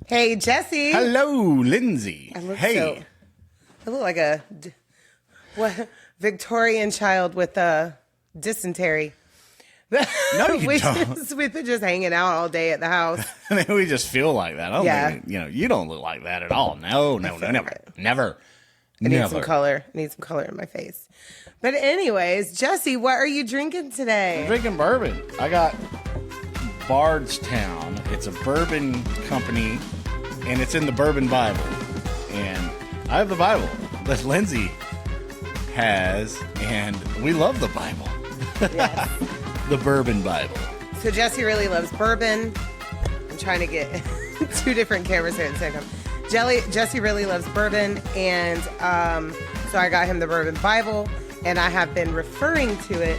Hey, Jesse. Hello, Lindsay. I look like a Victorian child with dysentery. No, you don't. We've been just hanging out all day at the house. I mean, we just feel like that. I don't think, you don't look like that at all. No, never. I need some color. I need some color in my face. But anyways, Jesse, what are you drinking today? I'm drinking bourbon. I got Bardstown. It's a bourbon company, and it's in the Bourbon Bible. And I have the Bible that Lindsay has, and we love the Bible. Yes. The Bourbon Bible. So Jesse really loves bourbon. I'm trying to get two different cameras here at the same time. Jesse really loves bourbon, and so I got him the Bourbon Bible, and I have been referring to it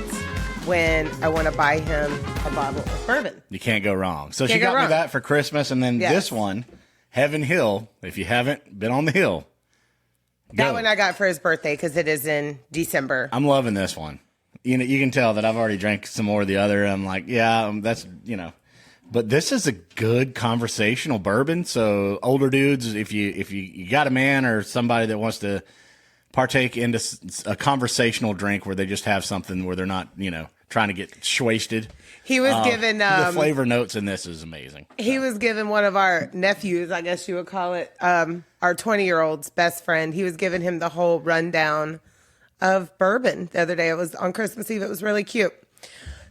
when I want to buy him a bottle of bourbon. You can't go wrong. So she got me that for Christmas, and then this one, Heaven Hill. If you haven't been on the hill, that one I got for his birthday because it is in December. I'm loving this one. You can tell that I've already drank some more of the other. I'm like, that's. But this is a good conversational bourbon. So older dudes, if you got a man or somebody that wants to partake into a conversational drink where they just have something where they're not, trying to get wasted. He was given the flavor notes in this is amazing. He was given one of our nephews, I guess you would call it, our 20-year-old's best friend. He was giving him the whole rundown of bourbon the other day. It was on Christmas Eve. It was really cute.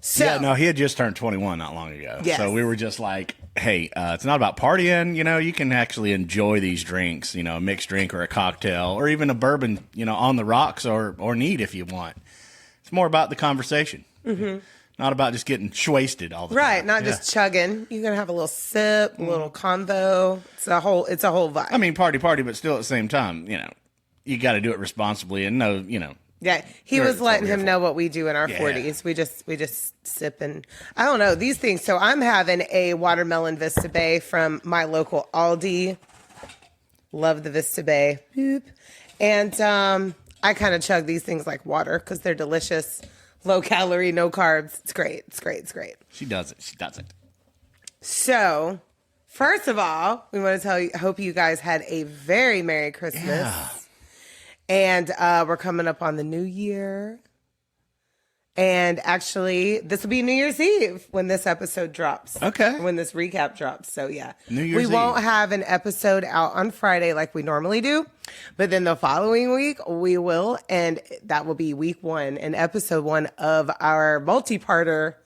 So, he had just turned 21 not long ago. Yes. So we were just like, hey, it's not about partying. You can actually enjoy these drinks, a mixed drink or a cocktail or even a bourbon, on the rocks or neat if you want. It's more about the conversation. Mm-hmm. Not about just getting wasted all the time. Right, not just chugging. You're going to have a little sip, a little convo. It's a whole vibe. I mean, party, but still at the same time, you got to do it responsibly and know, Yeah, he was letting him know what we do in our 40s. We just sip and I don't know these things. So I'm having a watermelon Vista Bay from my local Aldi. Love the Vista Bay. Boop. And I kind of chug these things like water because they're delicious, low calorie, no carbs. It's great. It's great. She does it. So, first of all, we want to tell you. Hope you guys had a very Merry Christmas. Yeah. And we're coming up on the new year. And actually, this will be New Year's Eve when this episode drops. Okay. When this recap drops. So, yeah. New Year's Eve. We won't have an episode out on Friday like we normally do. But then the following week, we will. And that will be week 1 and episode 1 of our multi-parter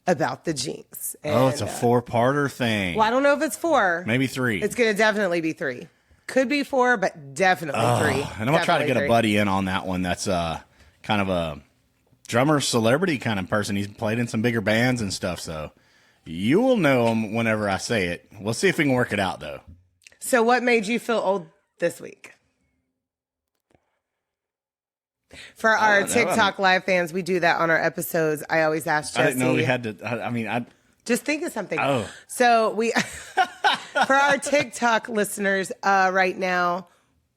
about the Jinx. And, it's a 4-parter thing. Well, I don't know if it's 4. Maybe 3. It's going to definitely be 3. Could be 4, but definitely 3. And I'm going to try to get a buddy in on that one that's kind of a drummer celebrity kind of person. He's played in some bigger bands and stuff, so you will know him whenever I say it. We'll see if we can work it out, though. So what made you feel old this week? For our TikTok live fans, we do that on our episodes. I always ask Jesse. I didn't know we had to. Just think of something. Oh. So for our TikTok listeners right now,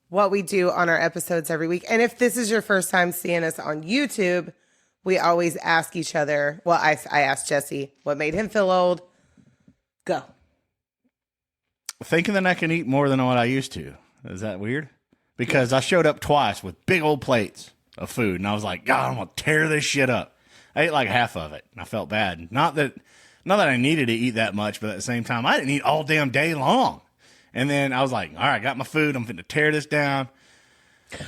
what we do on our episodes every week, and if this is your first time seeing us on YouTube, we always ask each other. Well, I asked Jesse what made him feel old. Go. Thinking that I can eat more than what I used to. Is that weird? Because I showed up twice with big old plates of food, and I was like, God, I'm going to tear this shit up. I ate like half of it, and I felt bad. Not that I needed to eat that much, but at the same time, I didn't eat all damn day long. And then I was like, all right, I got my food. I'm going to tear this down.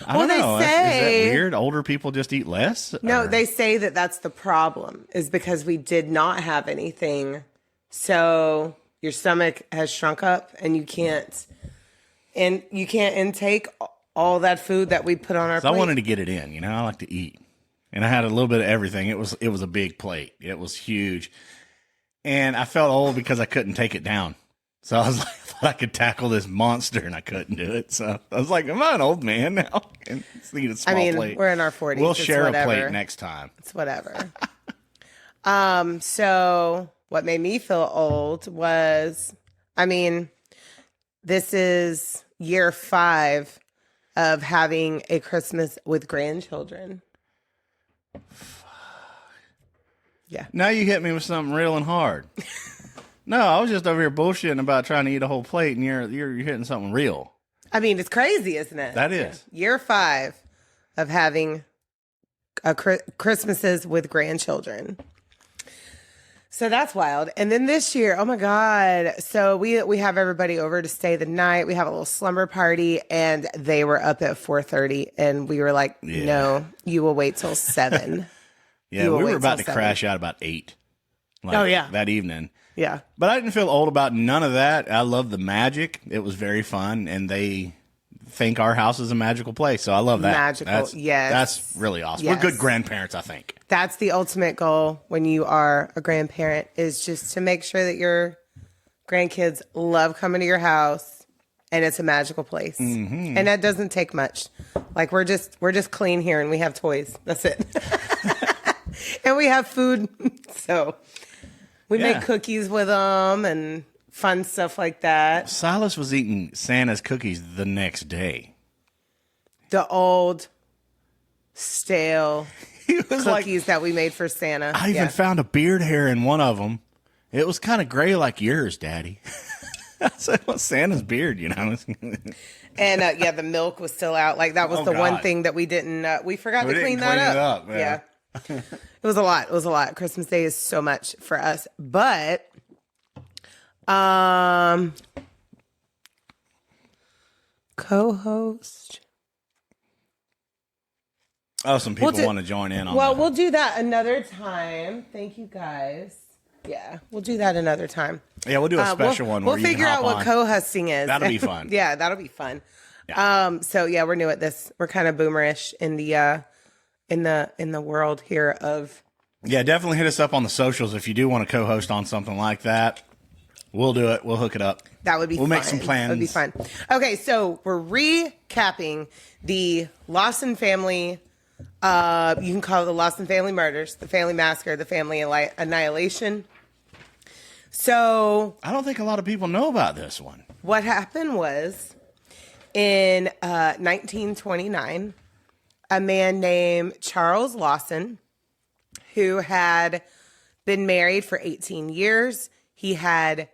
I don't know. Is that weird? Older people just eat less? No, they say that that's the problem is because we did not have anything. So your stomach has shrunk up and you can't intake all that food that we put on our plate. I wanted to get it in. I like to eat. And I had a little bit of everything. It was a big plate. It was huge. And I felt old because I couldn't take it down. So I was like, I thought I could tackle this monster, and I couldn't do it. So I was like, I'm an old man now. And just need a small plate. We're in our 40s. We'll share a plate next time. It's whatever. So what made me feel old was, this is year 5 of having a Christmas with grandchildren. Yeah. Now you hit me with something real and hard. No, I was just over here bullshitting about trying to eat a whole plate, and you're hitting something real. I mean, it's crazy, isn't it? That is. Year 5 of having Christmases with grandchildren. So that's wild. And then this year, oh my God. So we have everybody over to stay the night. We have a little slumber party, and they were up at 4:30, and we were like, no, you will wait till 7. Yeah, we were about to crash out about 8. That evening. Yeah. But I didn't feel old about none of that. I love the magic. It was very fun, and they think our house is a magical place. So I love that. Magical, yes. That's really awesome. Yes. We're good grandparents, I think. That's the ultimate goal when you are a grandparent, is just to make sure that your grandkids love coming to your house and it's a magical place. Mm-hmm. And that doesn't take much. Like we're just clean here and we have toys. That's it. And we have food. So we make cookies with them and fun stuff like that. Silas was eating Santa's cookies the next day. The old, stale cookies that we made for Santa. I even found a beard hair in one of them. It was kind of gray like yours, Daddy. I said, well, Santa's beard, you know. And, the milk was still out. Like, that was one thing that we didn't, we forgot to clean that up. Yeah. It was a lot. It was a lot. Christmas Day is so much for us. But, co-host. Oh, some people want to join in on that. Well, we'll do that another time. Thank you, guys. Yeah, we'll do that another time. Yeah, we'll do a special one. We'll figure out what co-hosting is. That'll be fun. Yeah, that'll be fun. Yeah. So yeah, we're new at this. We're kind of boomerish in the world here of. Yeah, definitely hit us up on the socials if you do want to co-host on something like that. We'll do it. We'll hook it up. That would be fun. We'll make some plans. That would be fun. Okay, so we're recapping the Lawson family. You can call it the Lawson family murders, the family massacre, the family annihilation. So I don't think a lot of people know about this one. What happened was in 1929, a man named Charles Lawson, who had been married for 18 years, he had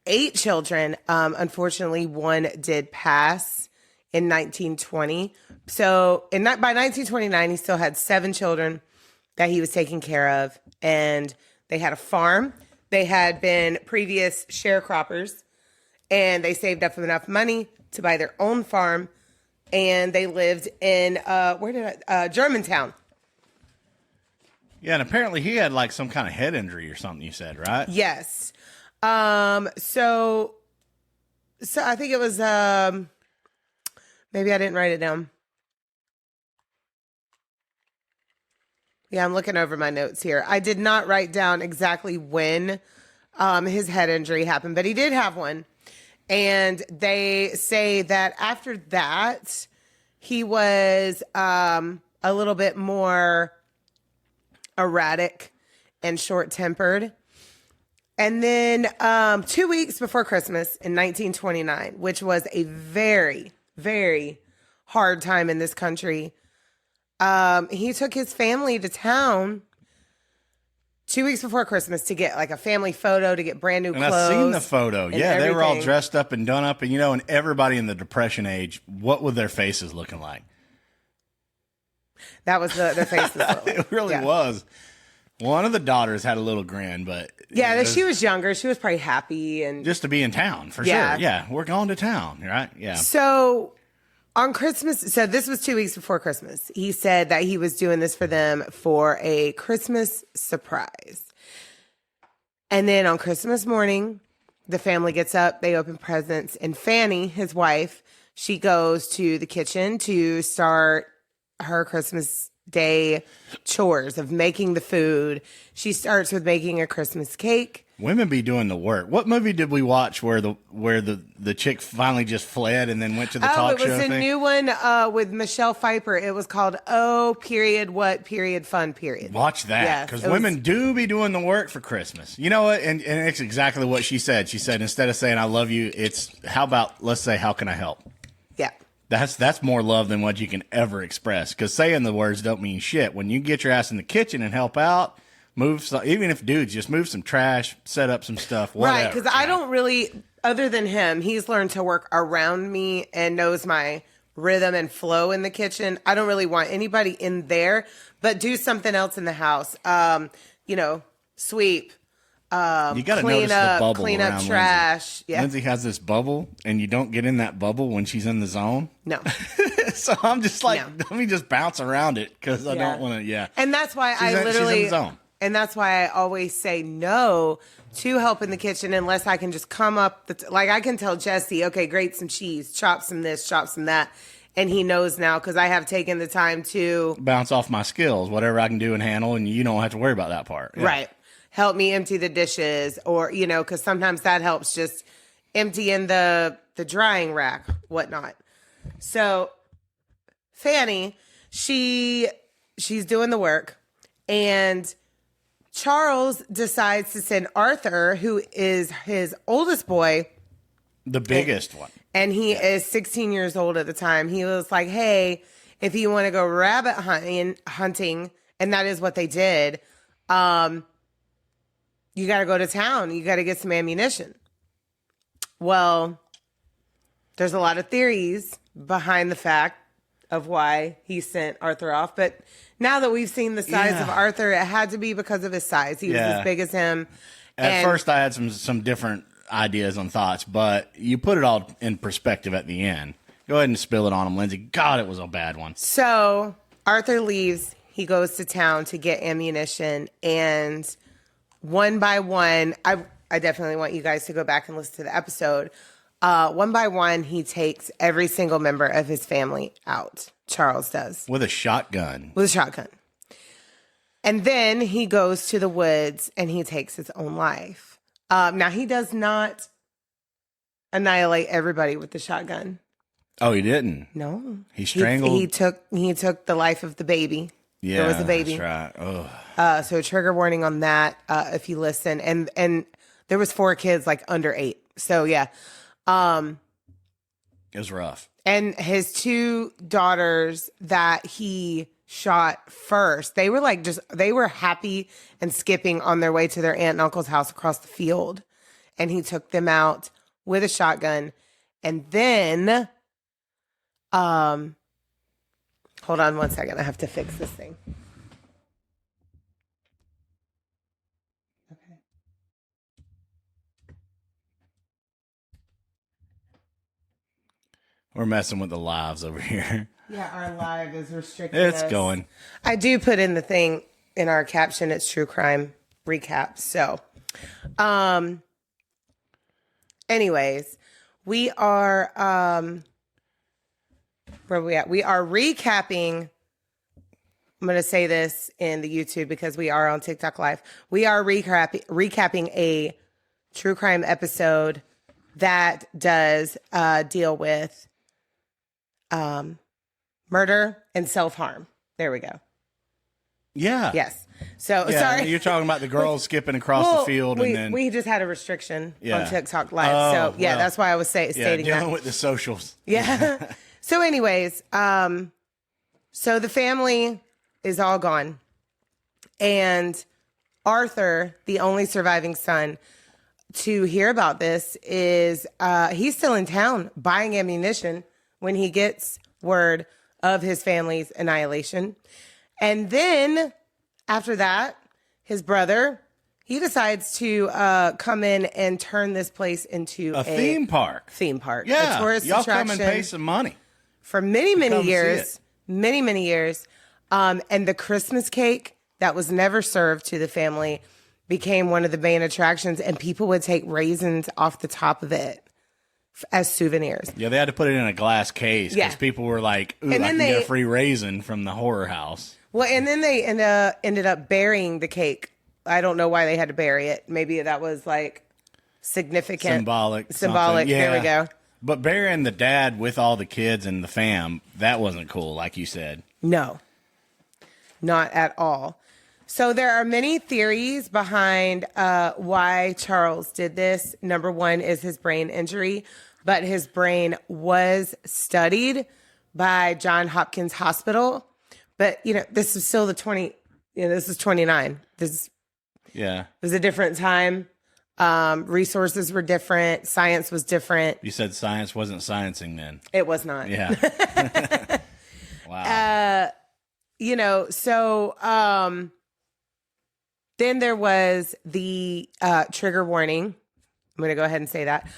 8 children. Unfortunately, one did pass in 1920. So by 1929, he still had 7 children that he was taking care of. And they had a farm. They had been previous sharecroppers. And they saved up enough money to buy their own farm. And they lived in, Germantown. Yeah, and apparently he had like some kind of head injury or something, you said, right? Yes. So I think it was, maybe I didn't write it down. Yeah, I'm looking over my notes here. I did not write down exactly when his head injury happened, but he did have one. And they say that after that, he was a little bit more erratic and short-tempered. And then 2 weeks before Christmas in 1929, which was a very, very hard time in this country, he took his family to town 2 weeks before Christmas to get like a family photo, to get brand new clothes. And I've seen the photo. Yeah, they were all dressed up and done up. And, and everybody in the Depression age, what were their faces looking like? That was their faces. It really was. One of the daughters had a little grin, but... Yeah, she was younger. She was probably happy. And just to be in town, for sure. Yeah, we're going to town, right? Yeah. So on Christmas, so this was 2 weeks before Christmas. He said that he was doing this for them for a Christmas surprise. And then on Christmas morning, the family gets up, they open presents, and Fanny, his wife, she goes to the kitchen to start her Christmas Day chores of making the food. She starts with making a Christmas cake. Women be doing the work. What movie did we watch where the chick finally just fled and then went to the talk show? It was a new one with Michelle Pfeiffer. It was called Fun Period. Watch that, because women do be doing the work for Christmas. You know what? And it's exactly what she said. She said, instead of saying I love you, it's let's say how can I help? Yeah. That's more love than what you can ever express, because saying the words don't mean shit. When you get your ass in the kitchen and help out, even if dudes, just move some trash, set up some stuff, whatever. Right, because I don't really, other than him, he's learned to work around me and knows my rhythm and flow in the kitchen. I don't really want anybody in there, but do something else in the house. Sweep. You got to notice the bubble clean up around trash. Lindsay. Yeah. Lindsay has this bubble, and you don't get in that bubble when she's in the zone. No. So I'm just like, let me just bounce around it because I don't want to. Yeah. And that's why she's in the zone. And that's why I always say no to help in the kitchen unless I can just come up. Like I can tell Jesse, okay, grate some cheese, chop some this, chop some that. And he knows now because I have taken the time to bounce off my skills, whatever I can do and handle, and you don't have to worry about that part. Yeah. Right. Help me empty the dishes or, because sometimes that helps just emptying the drying rack, whatnot. So Fanny, she's doing the work, and Charles decides to send Arthur, who is his oldest boy. The biggest one. And he is 16 years old at the time. He was like, hey, if you want to go rabbit hunting, and that is what they did, you got to go to town. You got to get some ammunition. Well, there's a lot of theories behind the fact of why he sent Arthur off. But now that we've seen the size of Arthur, it had to be because of his size. He was as big as him. At first, I had some different ideas and thoughts, but you put it all in perspective at the end. Go ahead and spill it on him, Lindsay. God, it was a bad one. So Arthur leaves. He goes to town to get ammunition, and one by one, I definitely want you guys to go back and listen to the episode. One by one, he takes every single member of his family out. Charles does. With a shotgun. And then he goes to the woods and he takes his own life. Now, he does not annihilate everybody with the shotgun. Oh, he didn't? No. He strangled? He took the life of the baby. Yeah, there was a baby. That's right. Oh. So trigger warning on that if you listen. And there was 4 kids like under 8. So yeah. It was rough. And his 2 daughters that he shot first, they were happy and skipping on their way to their aunt and uncle's house across the field. And he took them out with a shotgun. And then, hold on one second. I have to fix this thing. Okay. We're messing with the lives over here. Yeah, our live is restricted. It's going. I do put in the thing in our caption. It's true crime recap. So, anyways, we are, where are we at? We are recapping. I'm going to say this in the YouTube because we are on TikTok Live. We are recapping a true crime episode that does deal with murder and self-harm. There we go. Yeah. Yes. So, yeah, sorry. You're talking about the girls skipping across the field. And then we just had a restriction on TikTok Live. That's why I was stating dealing that. with the socials. Yeah. So anyways, so the family is all gone. And Arthur, the only surviving son, to hear about this is he's still in town buying ammunition when he gets word of his family's annihilation. And then after that, his brother, he decides to come in and turn this place into a theme park. Yeah. A tourist y'all attraction. Come and pay some money. For many, many years. Many years. And the Christmas cake that was never served to the family became one of the main attractions, and people would take raisins off the top of it as souvenirs. Yeah, they had to put it in a glass case because people were like, ooh, I can get a free raisin from the horror house. Well, and then they ended up burying the cake. I don't know why they had to bury it. Maybe that was like significant. Symbolic. Yeah. There we go. But burying the dad with all the kids and the fam, that wasn't cool, like you said. No, not at all. So there are many theories behind why Charles did this. Number one is his brain injury, but his brain was studied by Johns Hopkins Hospital. But, this is still this is 29. Yeah. It was a different time. Resources were different. Science was different. You said science wasn't sciencing then. It was not. Yeah. Wow. Then there was the trigger warning. I'm going to go ahead and say that.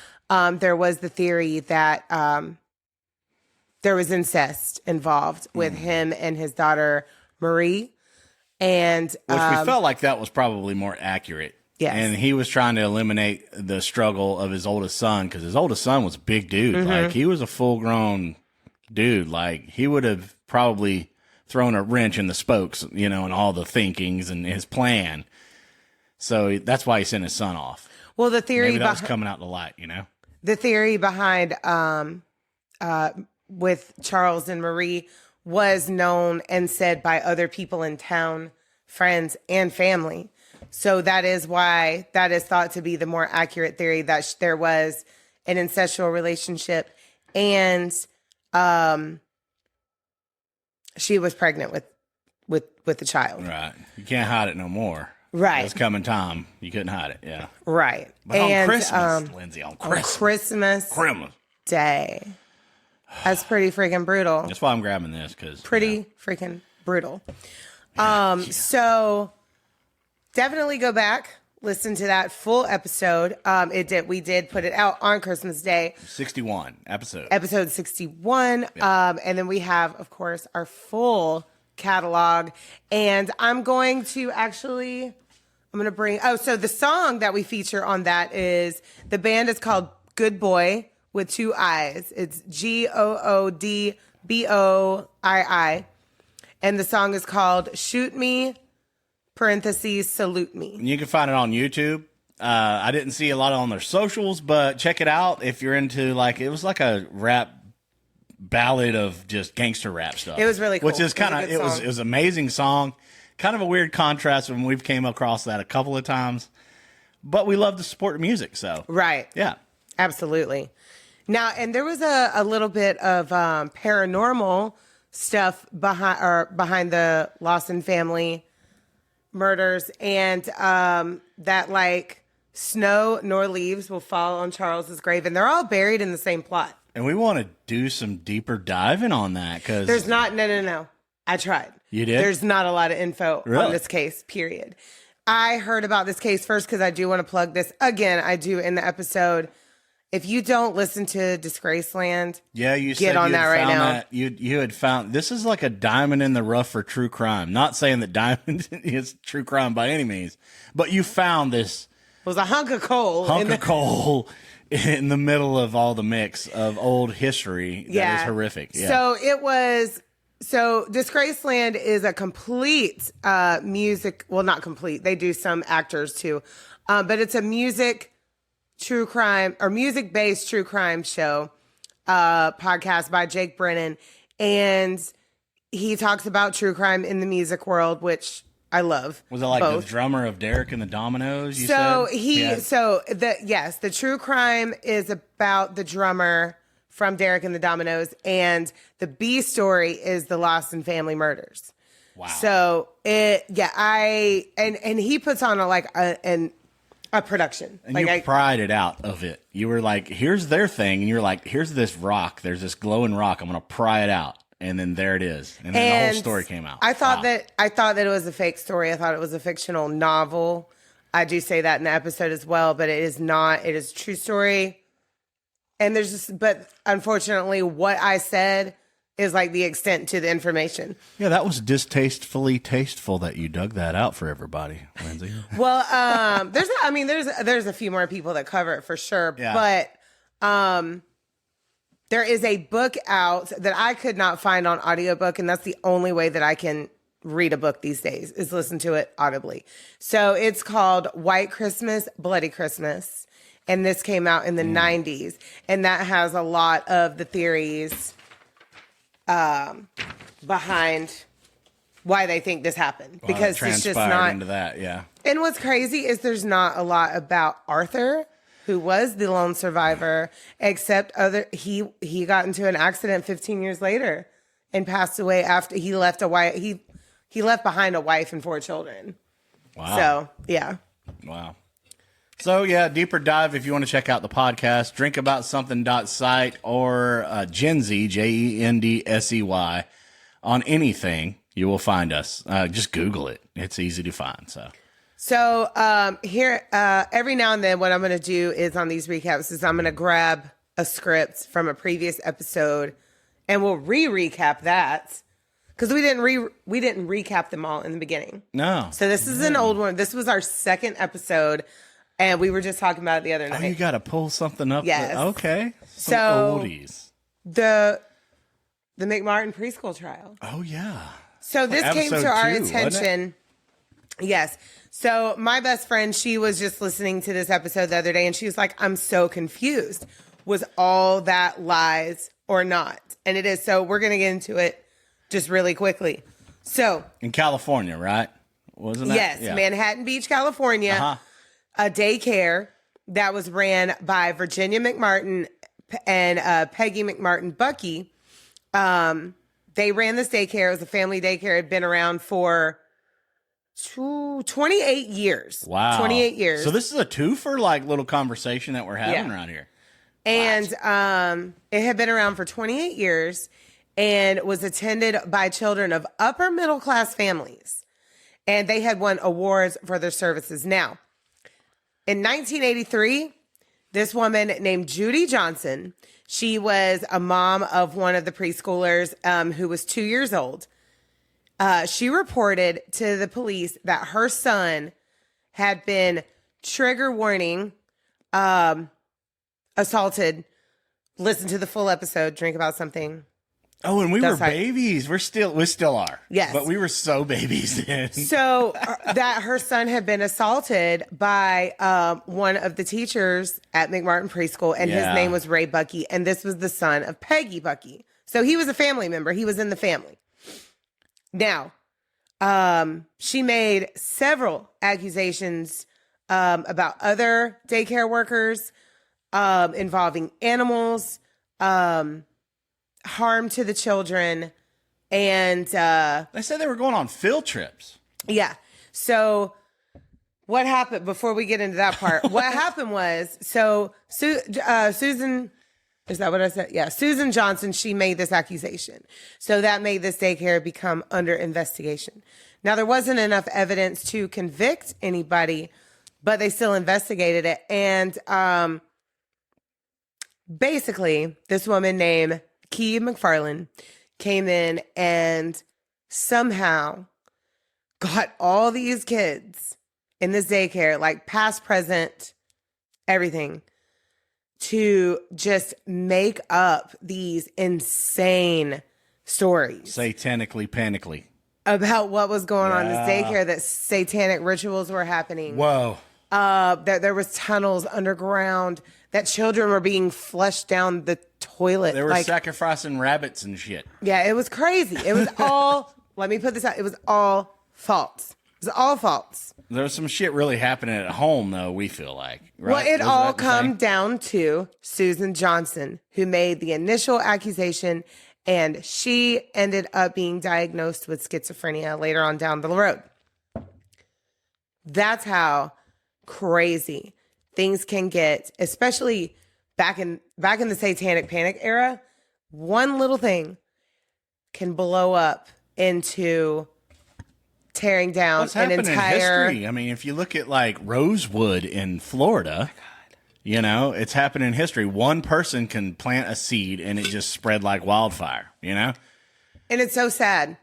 There was the theory that there was incest involved with him and his daughter, Marie. And which we felt like that was probably more accurate. Yes. And he was trying to eliminate the struggle of his oldest son, because his oldest son was a big dude. Mm-hmm. Like, he was a full-grown dude. Like, he would have probably thrown a wrench in the spokes, and all the thinkings and his plan. So that's why he sent his son off. Well, the theory Maybe that was coming out to light, The theory behind with Charles and Marie was known and said by other people in town, friends, and family. So that is why that is thought to be the more accurate theory, that there was an incestual relationship and she was pregnant with the child. Right. You can't hide it no more. Right. It's coming time. You couldn't hide it. Yeah. Right. But on Christmas, Lindsay, on Christmas Day. That's pretty freaking brutal. That's why I'm grabbing this, because pretty freaking brutal. So definitely go back, listen to that full episode. We did put it out on Christmas Day. 61 episode. Episode 61. Yeah. And then we have, of course, our full catalog. And I'm going to bring, so the song that we feature on that is, the band is called Good Boy with 2 I's. It's Goodboii. And the song is called Shoot Me, Salute Me. You can find it on YouTube. I didn't see a lot on their socials, but check it out if you're into, it was like a rap ballad of just gangster rap stuff. It was really cool. Which is it was an amazing song. Kind of a weird contrast when we've came across that a couple of times. But we love to support music, so. Right. Yeah. Absolutely. Now, and there was a little bit of paranormal stuff behind the Lawson family murders, and that snow nor leaves will fall on Charles's grave, and they're all buried in the same plot. And we want to do some deeper diving on that, because there's not. No. I tried. You did? There's not a lot of info really? On this case. Period. I heard about this case first because I do want to plug this again. I do in the episode. If you don't listen to Disgraceland, you get on that right now. You had found this is like a diamond in the rough for true crime. Not saying that diamond is true crime by any means, but you found this. It was a hunk of coal. Coal in the middle of all the mix of old history that is horrific. Yeah. So it was. So Disgraceland is a complete music. Well, not complete. They do some actors too, but it's a music true crime or music based true crime show podcast by Jake Brennan, and he talks about true crime in the music world, which I love. Was it like both. The drummer of Derek and the Dominoes? The true crime is about the drummer from Derek and the Dominoes, and the B story is the Lawson family murders. Wow. So and he puts on a production. And you pried it out of it. You were like, here's their thing. And you're like, here's this rock. There's this glowing rock. I'm going to pry it out. And then there it is. And then the whole story came out. I thought that it was a fake story. I thought it was a fictional novel. I do say that in the episode as well, but it is not. It is a true story. And but unfortunately what I said is the extent to the information. Yeah, that was distastefully tasteful that you dug that out for everybody, Lindsay. Well, there's a few more people that cover it for sure. Yeah. But there is a book out that I could not find on audiobook, and that's the only way that I can read a book these days is listen to it audibly. So it's called White Christmas, Bloody Christmas. And this came out in the 90s. And that has a lot of the theories behind why they think this happened. Wow, because it's just not into that, yeah. And what's crazy is there's not a lot about Arthur, who was the lone survivor, except he got into an accident 15 years later and passed away after he left he left behind a wife and 4 children. Wow. So, yeah. Wow. So, yeah, deeper dive if you want to check out the podcast, drinkaboutSomething.site or Gen Z, JENDSEY, on anything, you will find us. Just Google it. It's easy to find. So here, every now and then, what I'm going to do is on these recaps is I'm going to grab a script from a previous episode, and we'll recap that because we didn't recap them all in the beginning. No. So this is an old one. This was our second episode, and we were just talking about it the other night. Oh, you got to pull something up. Yes. Okay. So oldies. The McMartin preschool trial. Oh yeah. So this came to our attention. Yes. So my best friend, she was just listening to this episode the other day, and she was like, I'm so confused. Was all that lies or not? And it is. So we're going to get into it just really quickly. So in California, right? Wasn't that? Yes. Yeah. Manhattan Beach, California, a daycare that was ran by Virginia McMartin and Peggy McMartin Bucky. They ran this daycare. It was a family daycare. It had been around for 28 years. Wow. 28 years. So this is a twofer, like, little conversation that we're having around here. And it had been around for 28 years and was attended by children of upper middle class families. And they had won awards for their services. Now, in 1983, this woman named Judy Johnson, she was a mom of one of the preschoolers who was 2 years old. She reported to the police that her son had been, trigger warning, assaulted. Listen to the full episode, Drink About Something. Oh, and we were babies. We still are. Yes. But we were so babies then. So that her son had been assaulted by one of the teachers at McMartin Preschool, and his name was Ray Bucky, and this was the son of Peggy Bucky. So he was a family member. He was in the family. Now, she made several accusations about other daycare workers involving animals, harm to the children, and they said they were going on field trips. Yeah. So what happened before we get into that part? What happened was, so Susan, is that what I said? Yeah. Susan Johnson, she made this accusation. So that made this daycare become under investigation. Now, there wasn't enough evidence to convict anybody, but they still investigated it. And basically, this woman named Key McFarland came in and somehow got all these kids in this daycare, like past, present, everything, to just make up these insane stories. Satanically, panically. About what was going on in this daycare, that satanic rituals were happening. Whoa. That there was tunnels underground, that children were being flushed down the toilet. They were sacrificing rabbits and shit. Yeah, it was crazy. It was all, let me put this out, it was all false. It was all false. There was some shit really happening at home, though, we feel like. Right? Well, it all come down to Susan Johnson, who made the initial accusation, and she ended up being diagnosed with schizophrenia later on down the road. That's how crazy things can get, especially back in the Satanic Panic era. One little thing can blow up into tearing down an entire history. I mean, if you look at like Rosewood in Florida, you know, it's happened in history. One person can plant a seed and it just spread like wildfire, you know? And it's so sad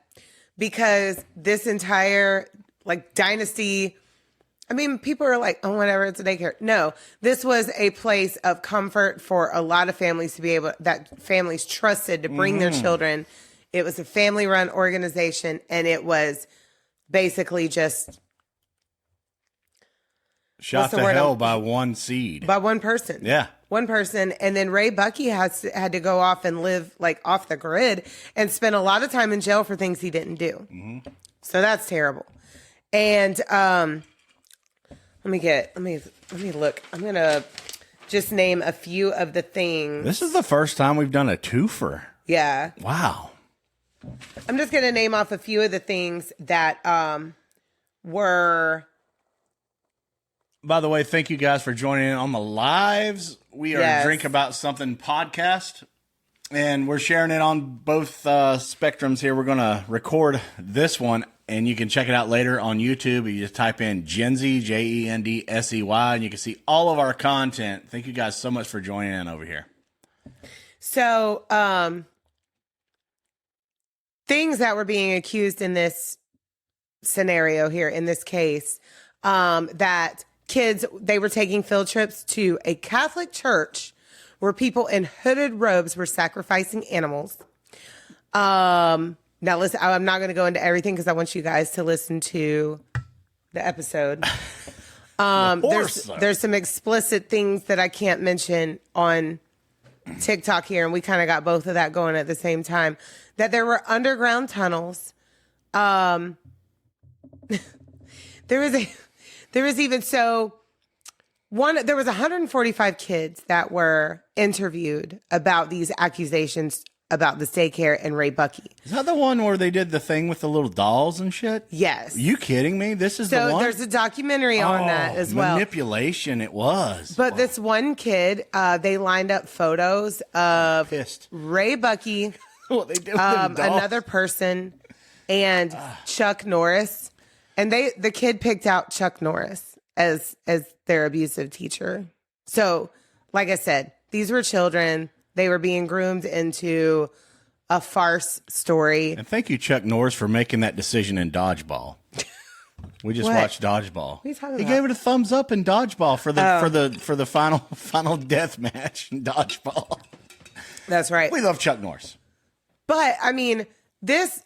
because this entire like dynasty, I mean, people are like, oh, whatever, it's a daycare. No, this was a place of comfort for a lot of families to be able, that families trusted to bring their children. It was a family run organization, and it was basically just shot to hell by one seed. By one person. Yeah. One person. And then Ray Bucky had to go off and live like off the grid and spend a lot of time in jail for things he didn't do. Mm-hmm. So that's terrible. And let me look. I'm going to just name a few of the things. This is the first time we've done a twofer. Yeah. Wow. I'm just going to name off a few of the things that were By the way, thank you guys for joining in on the lives. We are Drink About Something podcast, and we're sharing it on both spectrums here. We're going to record this one, and you can check it out later on YouTube. You just type in Jendsey, Jendsey, and you can see all of our content. Thank you guys so much for joining in over here. So, things that were being accused in this scenario here, in this case, that kids, they were taking field trips to a Catholic church where people in hooded robes were sacrificing animals. Now listen, I'm not going to go into everything because I want you guys to listen to the episode. There's some explicit things that I can't mention on TikTok here, and we kind of got both of that going at the same time. That there were underground tunnels. There was 145 kids that were interviewed about these accusations about this daycare and Ray Bucky. Is that the one where they did the thing with the little dolls and shit? Yes. Are you kidding me? This is the one? So there's a documentary on that as well. Manipulation it was. But this one kid, they lined up photos of Ray Bucky, what they did with them dolls. another person, and Chuck Norris. And the kid picked out Chuck Norris as their abusive teacher. So, like I said, these were children. They were being groomed into a farce story. And thank you, Chuck Norris, for making that decision in Dodgeball. We just watched Dodgeball. What are you talking He about? gave it a thumbs up in Dodgeball for the final death match in Dodgeball. That's right. We love Chuck Norris. But I mean, this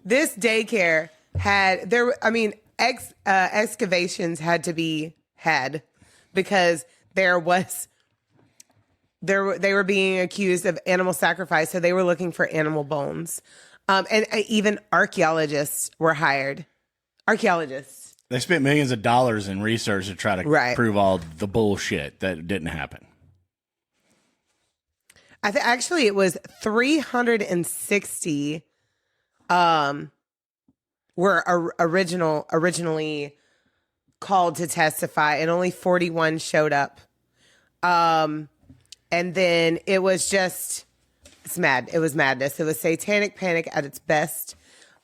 daycare had excavations had to be had because they were being accused of animal sacrifice, so they were looking for animal bones. And even archaeologists were hired. Archaeologists. They spent millions of dollars in research to try to prove all the bullshit that didn't happen. Actually, it was 360 were originally called to testify, and only 41 showed up. And then it was just, it was madness. It was satanic panic at its best.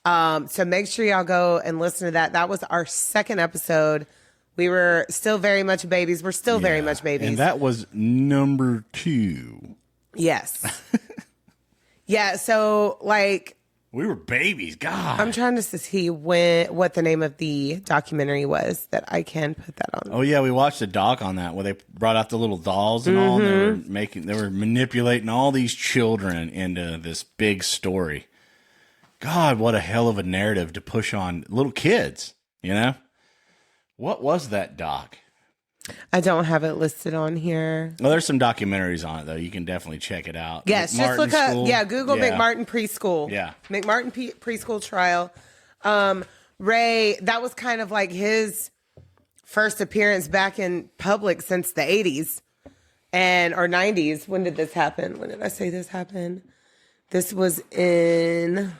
So make sure y'all go and listen to that. That was our second episode. We were still very much babies. We're still very much babies. And that was number 2. Yes. Yeah. So like, we were babies. God. I'm trying to see what the name of the documentary was that I can put that on. Oh yeah, we watched a doc on that where they brought out the little dolls and all, and they were manipulating all these children into this big story. God, what a hell of a narrative to push on little kids, you know? What was that doc? I don't have it listed on here. Well, there's some documentaries on it, though. You can definitely check it out. Yes, just look up. Yeah, Google McMartin Preschool. Yeah. McMartin Preschool Trial. Ray, that was kind of like his first appearance back in public since the 80s or 90s. When did this happen? When did I say this happened? This was in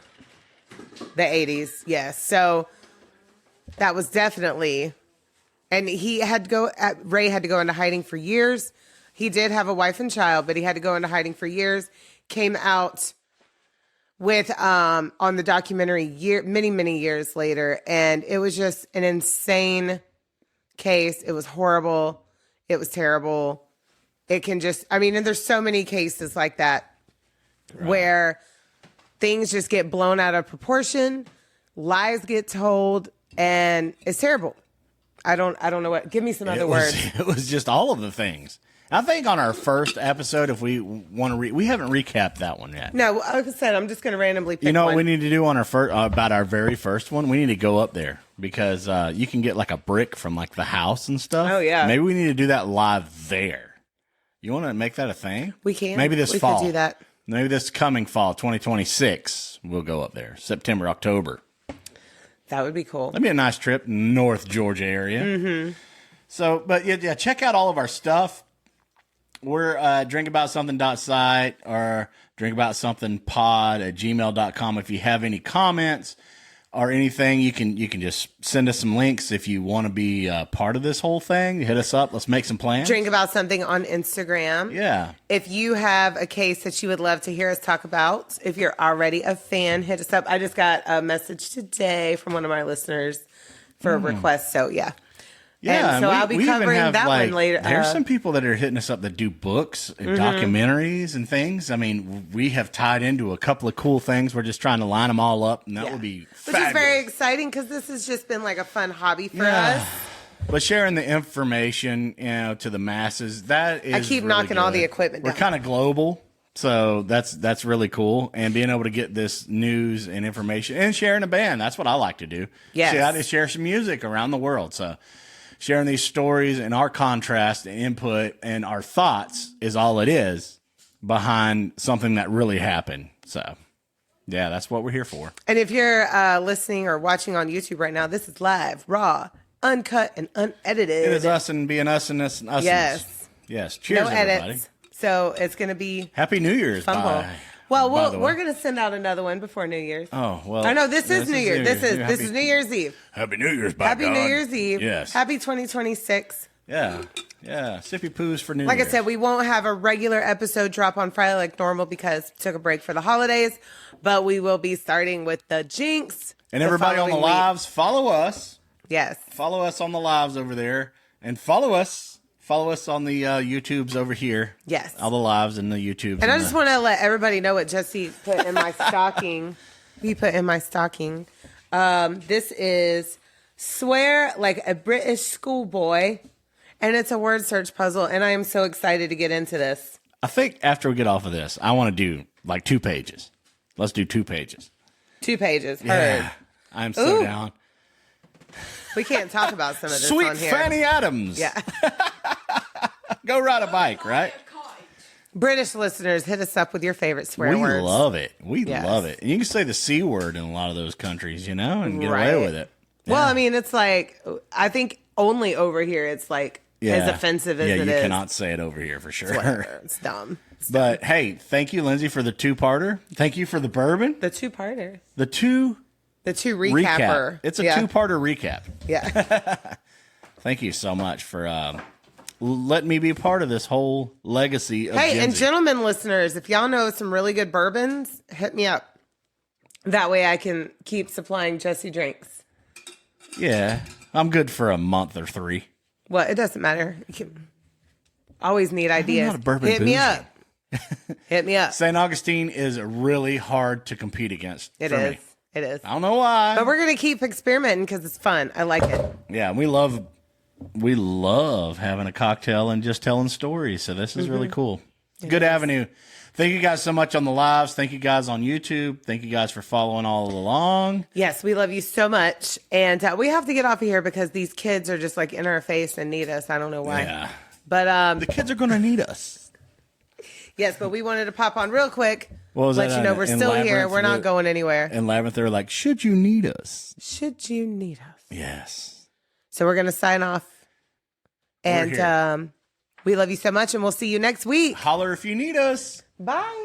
the 80s. Yes. So that was definitely... And Ray had to go into hiding for years. He did have a wife and child, but he had to go into hiding for years. Came out with on the documentary many years later, and it was just an insane case. It was horrible. It was terrible. And there's so many cases like that where things just get blown out of proportion, lies get told, and it's terrible. I don't know what. Give me some other words. It was just all of the things. I think on our first episode, if we want to, we haven't recapped that one yet. No, like I said, I'm just going to randomly pick You know one. what we need to do on our about our very first one? We need to go up there because you can get like a brick from like the house and stuff. Oh yeah. Maybe we need to do that live there. You want to make that a thing? We can. Maybe this fall. We could do that. Maybe this coming fall, 2026, we'll go up there. September, October. That would be cool. That'd be a nice trip, North Georgia area. Mm-hmm. So, but yeah, check out all of our stuff. We're drinkaboutsomething.site or drinkaboutsomethingpod@gmail.com if you have any comments, or anything, you can just send us some links if you want to be part of this whole thing. Hit us up. Let's make some plans. Drink About Something on Instagram. Yeah. If you have a case that you would love to hear us talk about, if you're already a fan, hit us up. I just got a message today from one of my listeners for a request. So, yeah. Yeah, and so I'll be covering that one later. There's some people that are hitting us up that do books and documentaries and things. I mean, we have tied into a couple of cool things. We're just trying to line them all up, and that would be fabulous. Which is very exciting because this has just been like a fun hobby for us. But sharing the information, to the masses, that is I keep really knocking good. all the equipment down. We're kind of global, so that's really cool. And being able to get this news and information and sharing a band, that's what I like to do. Yes. See, I just share some music around the world, so sharing these stories and our contrast and input and our thoughts is all it is behind something that really happened. So, yeah, that's what we're here for. And if you're listening or watching on YouTube right now, this is live, raw, uncut, and unedited. It is us and being us and us and us. Yes. Yes. Cheers, no everybody. edits. So it's going to be Happy New Year's. fun. Well, we're going to send out another one before New Year's. Oh, well. I know this is New Year's. This is New Year's Eve. Happy New Year's, by Happy God. New Year's Eve. Yes. Happy 2026. Yeah. Yeah. Sippy poos for New Like Year's. I said, we won't have a regular episode drop on Friday like normal because we took a break for the holidays, but we will be starting with the Jinx. And everybody on the lives, follow us. Yes. Follow us on the lives over there. And follow us on the YouTubes over here. Yes. All the lives and the YouTubes. And I just want to let everybody know what Jesse put in my stocking. He put in my stocking. This is Swear Like a British Schoolboy. And it's a word search puzzle. And I am so excited to get into this. I think after we get off of this, I want to do like 2 pages. Let's do 2 pages. 2 pages. Yeah. Heard. I'm so down. We can't talk about some of this Sweet on here. Fanny Adams. Yeah. Go ride a bike, right? British listeners, hit us up with your favorite swear words. We love it. We Yes. love it. And you can say the C word in a lot of those countries, and get away with it. Well, Yeah. I mean, it's like, I think only over here it's like as offensive as it is. Yeah, you cannot say it over here for sure. Whatever. It's dumb. But hey, thank you, Lindsay, for the 2-parter. Thank you for the bourbon. The 2-parter. The 2 The 2 recap. recapper. It's a 2-parter recap. Yeah. Thank you so much for letting me be a part of this whole legacy of Hey, Gen and Z. gentlemen listeners, if y'all know some really good bourbons, hit me up. That way I can keep supplying Jesse drinks. Yeah, I'm good for a month or 3. Well, it doesn't matter. You can always need ideas. not a bourbon Hit me bougie. up. Hit me up. St. Augustine is really hard to compete against. It for is. me. It is. I don't know why. But we're going to keep experimenting because it's fun. I like it. Yeah, we love having a cocktail and just telling stories. So this is really cool. Good avenue. Thank you guys so much on the lives. Thank you guys on YouTube. Thank you guys for following all along. Yes, we love you so much. And we have to get off of here because these kids are just like in our face and need us. I don't know why. Yeah. But The kids are going to need us. yes, but we wanted to pop on real quick. What was let that you know in- we're in still here. Labyrinth? We're not going anywhere. In Labyrinth, they're like, should you need us? Should you need us? Yes. So we're going to sign off. We're And we love you so much, and we'll see you next week. Holler if you need us. Bye.